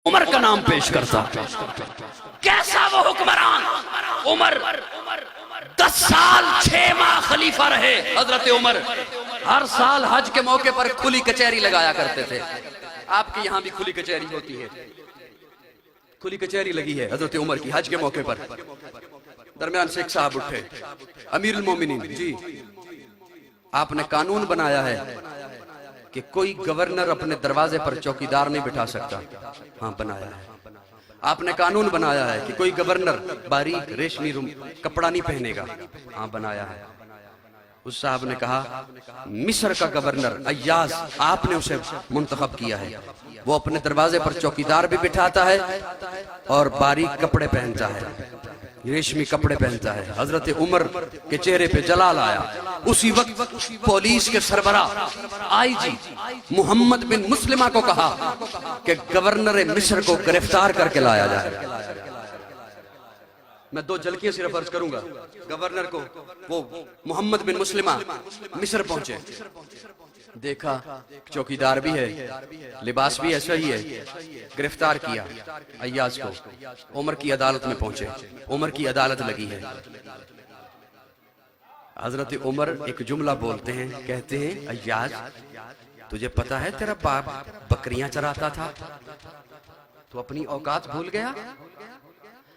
उमर का नाम पेश करता। कैसा वो हुक्मरान उमर, 10 साल 6 माह खलीफा रहे हजरत उमर। हर साल हज के मौके पर खुली कचहरी लगाया करते थे। आपके यहां भी खुली कचहरी होती है? खुली कचहरी लगी है हजरत उमर की हज के मौके पर। दरमियान से एक साहब उठे, अमीरुल मोमिनीन जी, आपने कानून बनाया है कि कोई गवर्नर अपने दरवाजे पर चौकीदार नहीं बिठा सकता। हाँ बनाया है। आपने कानून बनाया है कि कोई गवर्नर बारीक रेशमी कपड़ा नहीं पहनेगा। हाँ बनाया है। उस साहब ने कहा मिस्र का गवर्नर अय्याज आपने उसे मुंतखब किया है, वो अपने दरवाजे पर चौकीदार भी बिठाता है और बारीक कपड़े पहनता है, रेशमी कपड़े पहनता है। हजरत उमर के चेहरे पे जलाल आया। उसी वक्त पुलिस के सरबरा आईजी मोहम्मद बिन मुस्लिमा को कहा कि गवर्नर मिस्र को गिरफ्तार करके लाया जाए। मैं 2 झलकियां सिर्फ अर्ज करूंगा। गवर्नर को वो मोहम्मद बिन मुस्लिमा मिस्र पहुंचे, देखा चौकीदार भी है, लिबास भी ऐसा ही है, गिरफ्तार किया अय्याज को। उमर की अदालत में पहुंचे, उमर की अदालत लगी है। हजरत उमर एक जुमला बोलते हैं, कहते हैं अय्याज तुझे पता है तेरा बाप बकरियां चराता था, तो अपनी औकात भूल गया।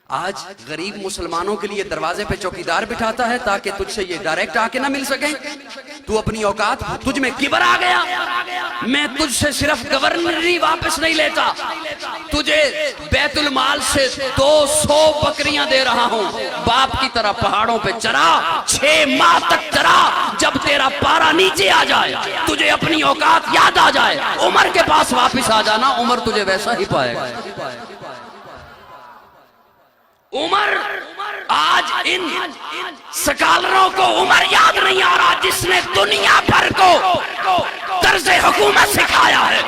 आज गरीब मुसलमानों के लिए दरवाजे पे चौकीदार बिठाता है ताकि तुझसे ये डायरेक्ट आके ना मिल सके। तू अपनी औकात, तुझ में किबर आ गया। मैं तुझसे सिर्फ गवर्नरी वापस नहीं लेता, तुझे बैतुल माल से 200 बकरियां दे रहा हूं। बाप की तरह पहाड़ों पे चरा, 6 माह तक चरा। जब तेरा पारा नीचे आ जाए, तुझे अपनी औकात याद आ जाए, उमर के पास वापिस आ जाना, उमर तुझे वैसा ही पाएगा। उमर, आज इन स्कॉलरों को उमर याद नहीं आ रहा जिसने दुनिया भर को तर्ज़े हुकूमत सिखाया है,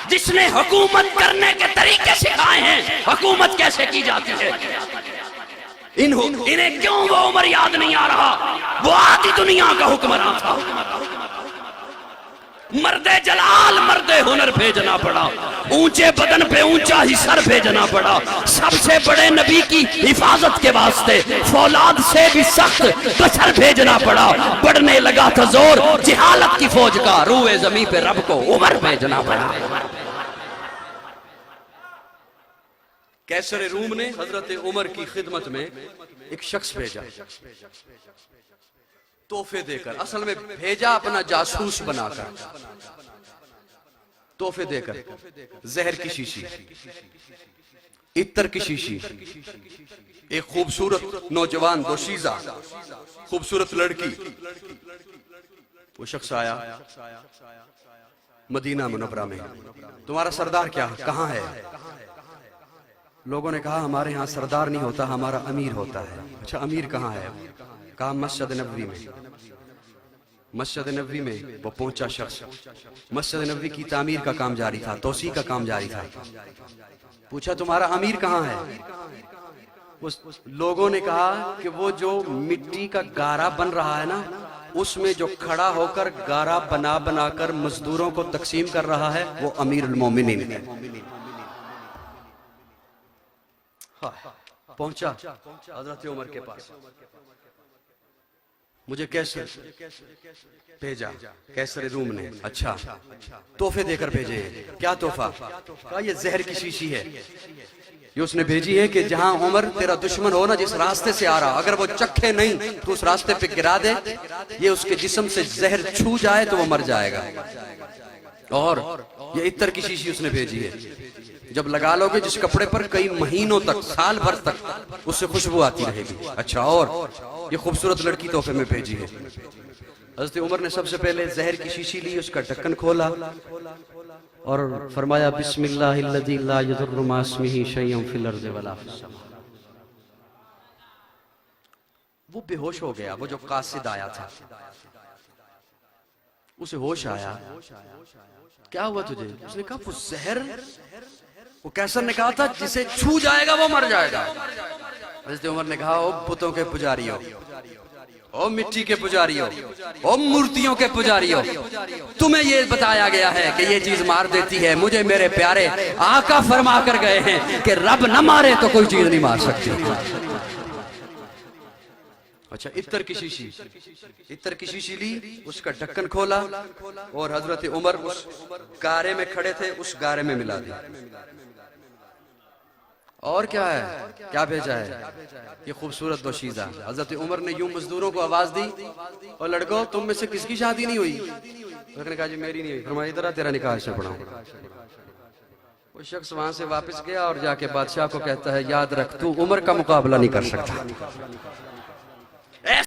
जिसने हुकूमत करने के तरीके सिखाए हैं, हुकूमत कैसे की जाती है। इन्हें क्यों वो उमर याद नहीं आ रहा? वो आधी दुनिया का हुक्मरान था। मर्दे जलाल मर्दे हुनर भेजना पड़ा, ऊंचे बदन पे ऊंचा ही सर भेजना पड़ा। सबसे बड़े नबी की हिफाजत के वास्ते फौलाद से भी सख्त बसर भेजना पड़ा। बढ़ने लगा था जोर जिहालत की फौज का, रूए जमी पे रब को उमर भेजना पड़ा। कैसर रूम ने हजरत उमर की खिदमत में एक शख्स भेजा, तोहफे देकर। असल में भेजा अपना जासूस बनाकर, तोहफे देकर। जहर की शीशी, इत्तर की शीशी, एक खूबसूरत नौजवान दोशीजा, खूबसूरत लड़की। वो शख्स आया मदीना मुनव्वरा में, तुम्हारा सरदार क्या कहाँ है? लोगों ने कहा हमारे यहाँ सरदार नहीं होता, हमारा अमीर होता है। अच्छा अमीर कहाँ है? कहा मस्जिद नबवी में। मस्जिद नबवी में वो पहुंचा शख्स, मस्जिद नबवी की तामीर का काम जारी था, तोसी का काम जारी था। पूछा तुम्हारा अमीर कहाँ है? उस लोगों ने कहा कि वो जो मिट्टी का गारा बन रहा है ना, उसमें जो खड़ा होकर गारा बना बनाकर मजदूरों को तकसीम कर रहा है, वो अमीरुल मोमिनीन है। पहुंचा हजरत उमर के पास, मुझे कैसर भेजा, कैसर रूम ने। अच्छा तोहफे देकर भेजे। क्या तोहफा? कहा ये जहर की शीशी है, ये उसने भेजी है कि जहां उमर तेरा दुश्मन हो ना, जिस रास्ते से आ रहा, अगर वो चखे नहीं तो उस रास्ते पे गिरा दे, ये उसके जिस्म से जहर छू जाए तो वो मर जाएगा। और ये इत्तर की शीशी उसने भेजी है, जब लगा लोगे जिस कपड़े पर कई महीनों तक, साल भर तक उससे खुशबू आती रहेगी। अच्छा और ये खूबसूरत लड़की तोहफे में भेजी है। हज़रत उमर ने सबसे पहले जहर की शीशी ली, उसका ढक्कन खोला और फरमाया बिस्मिल्लाहिल्लज़ी ला यज़ुर्रु मा इस्मिही शैउन फिल अर्ज़ि वला फिस समा। वो बेहोश हो गया, वो जो कासिद आया था, उसे होश आया। क्या हुआ तुझे? उसने कहा वो जहर, वो कैसर ने कहा था जिसे छू जाएगा वो मर जाएगा। हज़रत उमर ने कहा ओ पुतों के पुजारियों, ओ मिट्टी के पुजारियों, ओ मूर्तियों के पुजारियों, तुम्हें ये बताया गया है कि ये चीज मार देती है। मुझे मेरे प्यारे आका फरमा कर गए हैं कि रब न मारे तो कोई चीज नहीं मार सकती। अच्छा, इत्तर की शीशी, इत्तर की शीशी ली, उसका ढक्कन खोला और हजरत उमर उस गारे में खड़े थे, उस गारे में मिला दिया। और क्या है, क्या भेजा है? ये खूबसूरत दोशीज़ा। हजरत उमर ने यूं मजदूरों को आवाज दी, और लड़कों तुम में से किसकी शादी नहीं हुई? उसने कहा जी मेरी नहीं हुई। फरमाया इधर आ, तेरा निकाह से पढ़ाऊं। वो शख्स वहां से वापस गया और जाके बादशाह को कहता है याद रख तू उमर का मुकाबला नहीं कर सकता।